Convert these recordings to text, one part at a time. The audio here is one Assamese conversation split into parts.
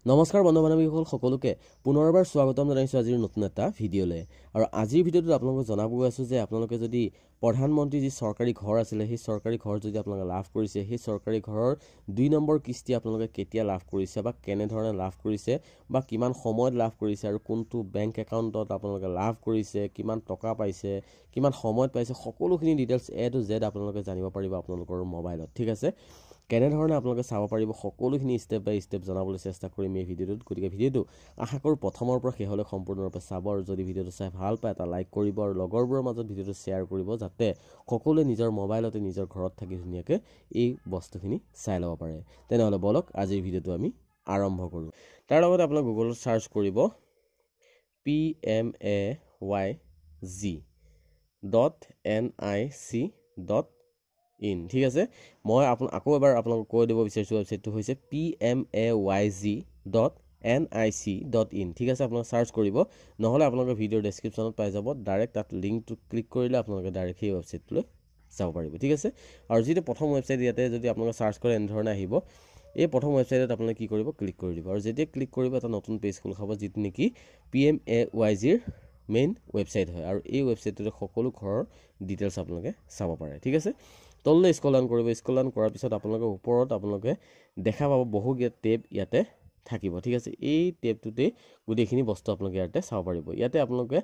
নমস্কাৰ বন্ধু বান্ধৱীসকল সকলোকে পুনৰবাৰ স্বাগতম জনাইছো আজিৰ নতুন এটা ভিডিঅ'লে আৰু আজিৰ ভিডিঅ'টোত আপোনালোকক জনাব গৈছো যে আপোনালোকে যদি প্ৰধানমন্ত্ৰী যি চৰকাৰী ঘৰ আছিল সেই চৰকাৰী ঘৰ যদি আপোনালোকে লাভ কৰিছে সেই চৰকাৰী ঘৰৰ 2 নম্বৰ কিস্তি আপোনালোকে কেতিয়া লাভ কৰিছে বা কেনে ধৰণে লাভ কৰিছে বা কিমান সময়ত লাভ কৰিছে আৰু কোনটো বেংক একাউণ্টত আপোনালোকে লাভ কৰিছে কিমান টকা পাইছে কিমান সময়ত পাইছে সকলোখিনি ডিটেইলছ A to Z আপোনালোকে জানিব পাৰিব আপোনালোকৰ মোবাইলত ঠিক আছে কেনে ধৰণে আপোনালোকে চাব পাৰিব সকলোখিনি ষ্টেপ বাই ষ্টেপ জনাবলৈ চেষ্টা কৰিম এই ভিডিঅ'টোত গতিকে ভিডিঅ'টো আশা কৰোঁ প্ৰথমৰ পৰা শেষলৈ সম্পূৰ্ণৰূপে চাব আৰু যদি ভিডিঅ'টো চাই ভাল পায় এটা লাইক কৰিব আৰু লগৰবোৰৰ মাজত ভিডিঅ'টো শ্বেয়াৰ কৰিব যাতে সকলোৱে নিজৰ মোবাইলতে নিজৰ ঘৰত থাকি ধুনীয়াকৈ এই বস্তুখিনি চাই ল'ব পাৰে তেনেহ'লে বলক আজিৰ ভিডিঅ'টো আমি আৰম্ভ কৰোঁ তাৰ লগতে আপোনাক গুগলত চাৰ্চ কৰিব pmayz.nic.in ঠিক আছে মই আকৌ এবাৰ আপোনালোকক কৈ দিব বিচাৰিছো ওয়েবসাইটটো হৈছে pmayz.nic.in ঠিক আছে আপোনালোকে সাৰ্চ কৰিব নহলে আপোনালোকে ভিডিঅ ডেসক্ৰিপচনত পাই যাব ডাইৰেক্ট তাত লিংকটো ক্লিক কৰিলে আপোনালোকে ডাইৰেক্ট এই ওয়েবসাইটলৈ যাব পাৰিব ঠিক আছে আৰু যেটো প্ৰথম ওয়েবসাইট ইয়াতে যদি আপোনালোকে সাৰ্চ কৰে এনে ধৰণে আহিব এই প্ৰথম ওয়েবসাইটত আপোনালোকে কি কৰিব ক্লিক কৰি দিব আৰু যেতিয়া ক্লিক কৰিব এটা নতুন পেজ খোল খাব যেটো নেকি pmayz ৰ মেইন ওয়েবসাইট হয় আৰু এই ওয়েবসাইটটোতে সকলো ঘৰৰ ডিটেইলছ আপোনালোকে চাব পাৰে ঠিক আছে তললৈ স্ক্ৰল ডাউন কৰিব স্ক্ৰল ডাউন কৰাৰ পিছত আপোনালোকে ওপৰত আপোনালোকে দেখা পাব বহু টেব ইয়াতে থাকিব ঠিক আছে এই টেবটোতে গুটেখিনি বস্তু আপোনালোকে ইয়াতে চাব পাৰিব ইয়াতে আপোনালোকে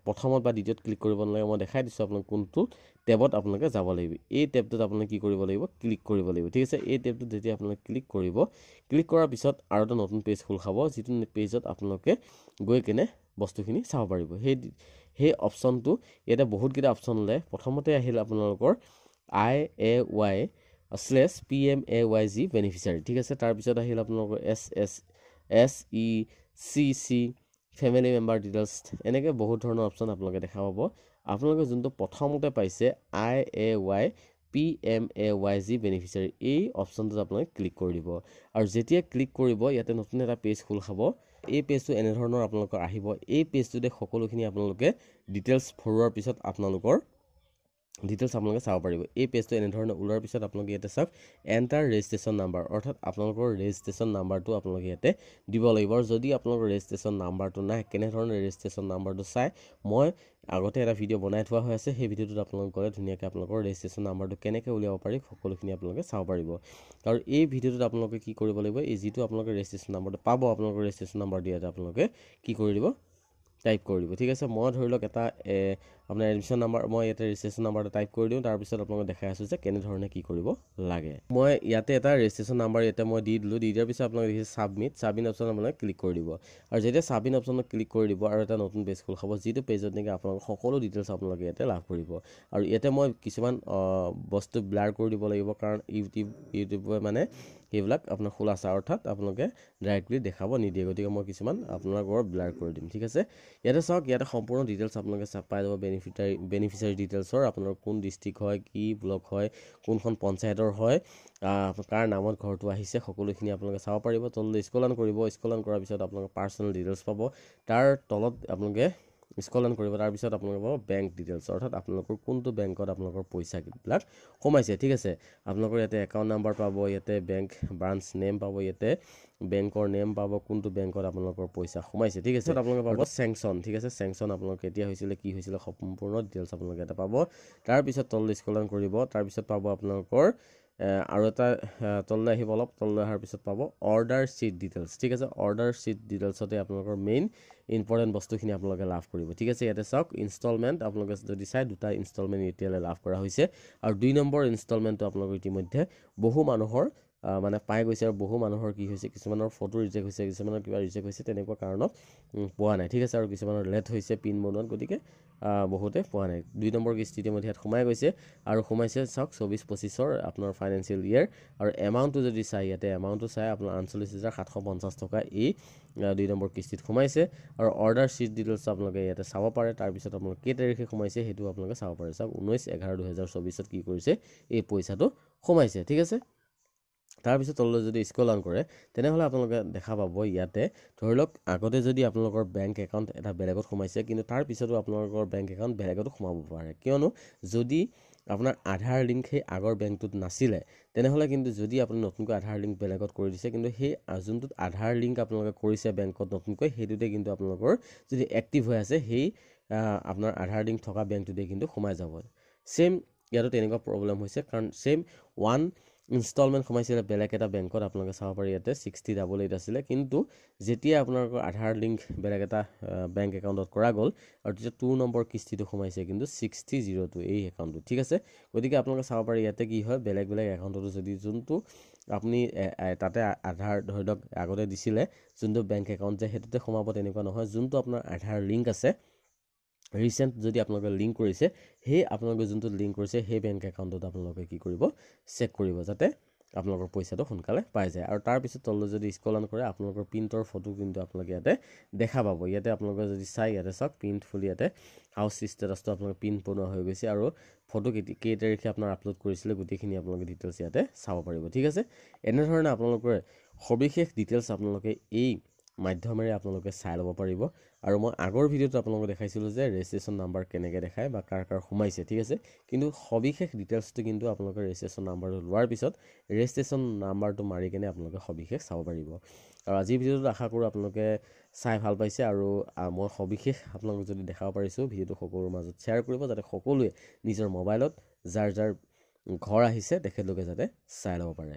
প্ৰথমত বা দ্বিতীয়ত ক্লিক কৰিব নালাগে মই দেখাই দিছো আপোনাক কোনটো টেবত আপোনালোকে যাব লাগিব এই টেবটোত আপোনালোকে কি কৰিব লাগিব ক্লিক কৰিব লাগিব ঠিক আছে এই টেবটোত যেতিয়া আপোনালোকে ক্লিক কৰিব ক্লিক কৰাৰ পিছত আৰু এটা নতুন পেজ খোল খাব যেটো পেজত আপোনালোকে গৈ কেনে বস্তুখিনি চাব পাৰিব সেই অপচনটো ইয়াতে বহুত কেইটা অপচন লয় প্ৰথমতে আহিল আপোনালোকৰ IAY/PMAYZ বেনিফিচিয়াৰী ঠিক আছে তাৰ পিছত আহিল আপোনালোকৰ SECC ফ্যামিলি মেম্বাৰ ডিটেইলছ এনেকে বহুত ধৰণৰ অপচন আপোনালোকে দেখা পাব আপোনালোকে যোনটো প্ৰথমতে পাইছে IAY/PMAYZ বেনিফিচিয়াৰী এই অপচনটোত আপোনালোকে ক্লিক কৰি দিব আৰু যেতিয়া ক্লিক কৰিব ইয়াতে নতুন এটা পেজ খোল খাব এই পেজটো এনে ধৰণৰ আপোনালোকৰ আহিব এই পেজটোতে সকলোখিনি আপোনালোকে ডিটেইলছ ভৰোৱাৰ পিছত আপোনালোকৰ ডিটেইলছ আপোনালোকে চাব পাৰিব এই পেজটো এনে ধৰণৰ ওলোৱাৰ পিছত আপোনালোকে ইয়াতে চাওক এন্টাৰ ৰেজিষ্ট্ৰেচন নাম্বাৰ অৰ্থাৎ আপোনালোকৰ ৰেজিষ্ট্ৰেচন নাম্বাৰটো আপোনালোকে ইয়াতে দিব লাগিব আৰু যদি আপোনালোকৰ ৰেজিষ্ট্ৰেচন নাম্বাৰটো নাই কেনে ধৰণৰ ৰেজিষ্ট্ৰেচন নাম্বাৰটো চাই মই আগতে এটা ভিডিঅ' বনাই থোৱা হৈ আছে সেই ভিডিঅ'টোত আপোনালোকে গলে ধুনীয়াকৈ আপোনালোকৰ ৰেজিষ্ট্ৰেচন নাম্বাৰটো কেনেকৈ উলিয়াব পাৰি সকলোখিনি আপোনালোকে চাব পাৰিব আৰু এই ভিডিঅ'টোত আপোনালোকে কি কৰিব লাগিব এই যেটো আপোনালোকৰ ৰেজিষ্ট্ৰেচন নাম্বাৰটো পাব আপোনালোকৰ ৰেজিষ্ট্ৰেচন নাম্বাৰ দিয়াতে আপোনালোকে কি কৰি দিব টাইপ কৰি দিব ঠিক আছে মই ধৰি লওক এটা আপোনাৰ এডমিশন নাম্বাৰ মই ইয়াতে ৰেজিষ্ট্ৰেচন নাম্বাৰটো টাইপ কৰি দিওঁ তাৰ পিছত আপোনালোকক দেখাই আছো যে কেনে ধৰণে কি কৰিব লাগে মই ইয়াতে এটা ৰেজিষ্ট্ৰেচন নাম্বাৰ ইয়াতে মই দি দিলো দি দিয়াৰ পিছত আপোনালোকে দেখিছে সাবমিট অপচন আপোনালোকে ক্লিক কৰি দিব আৰু যেতিয়া সাবমিট অপচনত ক্লিক কৰি দিব আৰু এটা নতুন পেজ খোল খাব যেটো পেজত নেকি আপোনালোকৰ সকলো ডিটেইলছ আপোনালোকে ইয়াতে লাভ কৰিব আৰু ইয়াতে মই কিছুমান বস্তু ব্লাৰ কৰি দিব লাগিব কাৰণ ইউটিউবে মানে এইবিলাক আপোনাৰ খোলাছা অৰ্থাৎ আপোনালোকে ডাইৰেক্টলি দেখাব নিদিয়ে গতিকে মই কিছুমান আপোনালোকৰ ব্লাৰ কৰি দিম ঠিক আছে ইয়াতে চাওক ইয়াতে সম্পূৰ্ণ ডিটেইলছ আপোনালোকে পাই যাব বেনিফিচিয়াৰী ডিটেইলছৰ আপোনাৰ কোন ডিস্ট্ৰিক্ট হয় কি ব্লক হয় কোনখন পঞ্চায়তৰ হয় কাৰ নামত ঘৰটো আহিছে সকলোখিনি আপোনালোকে চাব পাৰিব তললৈ স্ক্ৰল ডাউন কৰিব স্ক্ৰল ডাউন কৰাৰ পিছত আপোনালোকে পাৰ্সোনাল ডিটেইলছ পাব তাৰ তলত আপোনালোকে স্ক্ৰল ডাউন কৰিব তাৰ পিছত আপোনালোকে পাব বেংক ডিটেইলছ অৰ্থাৎ আপোনালোকৰ কোনটো বেংকত আপোনালোকৰ পইচা বিলাক কমাইছে ঠিক আছে আপোনালোকৰ ইয়াতে একাউন্ট নাম্বাৰ পাব ইয়াতে বেংক ব্ৰাঞ্চ নেম পাব ইয়াতে বেংকৰ নেম পাব কোনটো বেংকত আপোনালোকৰ পইচা কমাইছে ঠিক আছে আপোনালোকে পাব স্যাংচন ঠিক আছে স্যাংচন আপোনালোকৰ কেতিয়া হৈছিল কি হৈছিল সম্পূৰ্ণ ডিটেইলছ আপোনালোকে এটা পাব তাৰ পিছত তললৈ স্ক্ৰল ডাউন কৰিব তাৰ পিছত পাব আপোনালোকৰ আৰু এটা তললৈ আহিব অলপ তললৈ অহাৰ পিছত পাব অৰ্ডাৰ শীট ডিটেইলছ ঠিক আছে অৰ্ডাৰ শীট ডিটেইলছতে আপোনালোকৰ মেইন ইম্পৰ্টেন্ট বস্তুখিনি আপোনালোকে লাভ কৰিব ঠিক আছে ইয়াতে চাওক ইনষ্টলমেন্ট আপোনালোকে যদি চাই দুটা ইনষ্টলমেন্ট এতিয়ালৈ লাভ কৰা হৈছে আৰু 2 নম্বৰ ইনষ্টলমেন্টটো আপোনালোকৰ ইতিমধ্যে বহু মানুহৰ মানে পাই গৈছে আৰু বহু মানুহৰ কি হৈছে কিছুমানৰ ফটো ৰিজেক্ট হৈছে কিছুমানৰ কিবা ৰিজেক্ট হৈছে তেনেকুৱা কাৰণত পোৱা নাই ঠিক আছে আৰু কিছুমানৰ লেট হৈছে পিন বনোৱাত গতিকে বহুতে পোৱা নাই 2 নম্বৰ কিস্তিতে মধ্যে সোমাই গৈছে আৰু সোমাইছে চাওক 24-25 ৰ আপোনাৰ ফাইনান্সিয়েল ইয়াৰ আৰু এমাউন্টটো যদি চাই ইয়াতে এমাউন্টটো চাই আপোনাৰ 49750 টকা এই 2 নম্বৰ কিস্তিত সোমাইছে আৰু অৰ্ডাৰ শীট ডিটেইলছ আপোনালোকে ইয়াতে চাব পাৰে তাৰ পিছত আপোনালোকে কেই তাৰিখে সোমাইছে হেতু আপোনালোকে চাব পাৰে চাওক 19/11/2024 ত কি কৰিছে এই পইচাটো সোমাইছে ঠিক আছে তাৰ পিছত তললৈ যদি স্ক্ৰল ডাউন কৰে তেনেহলে আপোনালোকে দেখা পাব ইয়াতে ধৰি লওক আগতে যদি আপোনালোকৰ বেংক একাউণ্ট এটা বেলেগত সোমাইছে কিন্তু তাৰ পিছতো আপোনালোকৰ বেংক একাউণ্ট বেলেগতো সোমাব পাৰে কিয়নো যদি আপোনাৰ আধাৰ লিংক সেই আগৰ বেংকটোত নাছিলে তেনেহ'লে কিন্তু যদি আপুনি নতুনকৈ আধাৰ লিংক বেলেগত কৰি দিছে কিন্তু সেই যোনটোত আধাৰ লিংক আপোনালোকে কৰিছে বেংকত নতুনকৈ সেইটোতে কিন্তু আপোনালোকৰ যদি এক্টিভ হৈ আছে সেই আপোনাৰ আধাৰ লিংক থকা বেংকটোতে কিন্তু সোমাই যাব সেম ইয়াতো তেনেকুৱা প্ৰব্লেম হৈছে কাৰণ সেম ওৱান ইনষ্টলমেণ্ট সোমাইছিলে বেলেগ এটা বেংকত আপোনালোকে চাব পাৰি ইয়াতে 6088 আছিলে কিন্তু যেতিয়া আপোনালোকৰ আধাৰ লিংক বেলেগ এটা বেংক একাউণ্টত কৰা গ'ল আৰু তেতিয়া 2 নম্বৰ কিস্তিটো সোমাইছে কিন্তু 6002 এই একাউণ্টটো ঠিক আছে গতিকে আপোনালোকে চাব পাৰি ইয়াতে কি হয় বেলেগ বেলেগ একাউণ্টতো যদি যোনটো আপুনি তাতে আধাৰ ধৰি লওক আগতে দিছিলে যোনটো বেংক একাউণ্ট যে সেইটোতে সোমাব তেনেকুৱা নহয় যোনটো আপোনাৰ আধাৰ লিংক আছে ৰিসেন্ট যদি আপোনালোকে লিংক কৰিছে সেই আপোনালোকে যোনটো লিংক কৰিছে সেই বেংক একাউণ্টত আপোনালোকে কি কৰিব চেক কৰিব যাতে আপোনালোকৰ পইচাটো সোনকালে পাই যায় আৰু তাৰ পিছত তললৈ যদি স্ক্ৰল অন কৰে আপোনালোকৰ প্ৰিণ্টৰ ফটো কিন্তু আপোনালোকে ইয়াতে দেখা পাব ইয়াতে আপোনালোকে যদি চাই ইয়াতে চাওক প্ৰিণ্ট ফুল ইয়াতে হাউচ ষ্টেটাছটো আপোনালোকে প্ৰিণ্ট বনোৱা হৈ গৈছে আৰু ফটো কেই তাৰিখে আপোনাৰ আপলোড কৰিছিলে গোটেইখিনি আপোনালোকে ডিটেইলছ ইয়াতে চাব পাৰিব ঠিক আছে এনেধৰণে আপোনালোকৰ সবিশেষ ডিটেইলছ আপোনালোকে এই মাধ্যমেৰে আপোনালোকে চাই ল'ব পাৰিব আৰু মই আগৰ ভিডিঅ'টো আপোনালোকক দেখাইছিলোঁ যে ৰেজিষ্ট্ৰেশ্যন নাম্বাৰ কেনেকৈ দেখায় বা কাৰ সোমাইছে ঠিক আছে কিন্তু সবিশেষ ডিটেইলছটো কিন্তু আপোনালোকে ৰেজিষ্ট্ৰেশ্যন নাম্বাৰটো লোৱাৰ পিছত ৰেজিষ্ট্ৰেশ্যন নাম্বাৰটো মাৰি কেনে আপোনালোকে সবিশেষ চাব পাৰিব আৰু আজিৰ ভিডিঅ'টো আশা কৰোঁ আপোনালোকে চাই ভাল পাইছে আৰু মই সবিশেষ আপোনালোকক যদি দেখাব পাৰিছোঁ ভিডিঅ'টো সকলোৰ মাজত শ্বেয়াৰ কৰিব যাতে সকলোৱে নিজৰ মোবাইলত যাৰ ঘৰ আহিছে তেখেতলোকে যাতে চাই ল'ব পাৰে